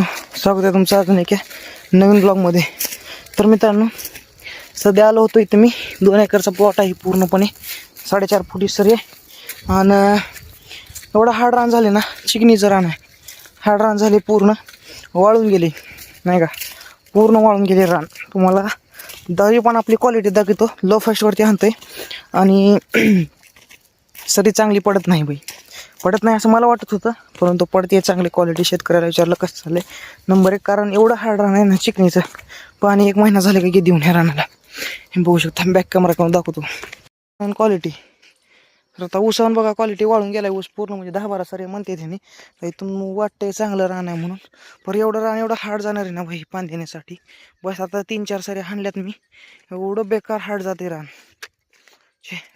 स्वागत आहे तुमचं अजून एका नवीन ब्लॉगमध्ये. तर मित्रांनो, सध्या आलो होतो इथं मी 2 एकरचा प्लॉट आहे पूर्णपणे 4.5 फुटी सरी आणि एवढा हार्ड रान झाले ना, चिकनीचं रान आहे. हार्ड रान झाले, पूर्ण वाळून गेले नाही का, पूर्ण वाळून गेले रान. तुम्हाला दरी पण आपली क्वालिटी दाखवतो. लो फास्टवरती आणतोय आणि सरी चांगली पडत नाही बाई, पडत नाही असं मला वाटत होतं, परंतु पडते चांगली क्वालिटी. शेतकऱ्याला विचारलं कसं झालं नंबर 1 कारण एवढं हार्ड रान आहे ना चिकनीचं. पाणी 1 महिना झालं की देऊन ह्या रानाला. हे बघू शकता, बॅक कॅमेरा करून दाखवतो क्वालिटी. तर आता ऊसावून बघा क्वालिटी वाळून गेलाय ऊस पूर्ण, म्हणजे 10-12 सारे म्हणते त्यांनी. इथून वाटतंय चांगलं रान आहे म्हणून, पण एवढं रान एवढं हार्ड जाणार आहे ना भाई पाणी देण्यासाठी. बस आता 3-4 सारे हाणल्यात मी, एवढं बेकार हार्ड जाते रान.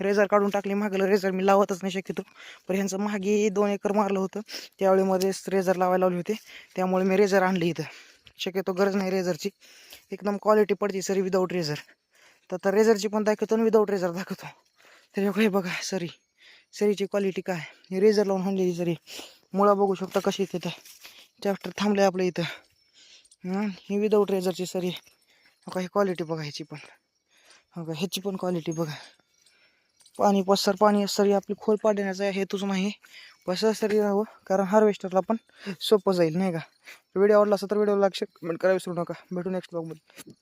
रेझर काढून टाकले मागलं, रेझर मी लावतच नाही शक्यतो. पण ह्यांचं मागे 2 एकर मारलं होतं, त्यावेळीमध्येच रेझर लावायला लावले होते, त्यामुळे मी रेझर आणले इथं. शक्यतो गरज नाही रेझरची, एकदम क्वालिटी पडते सरी विदाऊट रेझर. तर आता रेझरची पण दाखवतो आणि विदाऊट रेझर दाखवतो. तर हे बघा सरीची क्वालिटी काय, हे रेझर लावून आणलेली सरी. मुळं बघू शकता कशी तिथं ट्रॅक्टर थांबलं आहे आपलं इथं. ही विदाऊट रेझरची सरी. बघा ही क्वालिटी बघा ह्याची पण, बघा ह्याची पण क्वालिटी बघा. पाणी सरी आपली खोल पाडण्याचा हेतूच नाही, पसर सरी राहावं, कारण हार्वेस्टरला पण सोपं जाईल नाही का. व्हिडिओ आवडला असेल तर व्हिडिओला लाईक, शेअर, कमेंट करायला विसरू नका. भेटू नेक्स्ट ब्लॉगमध्ये.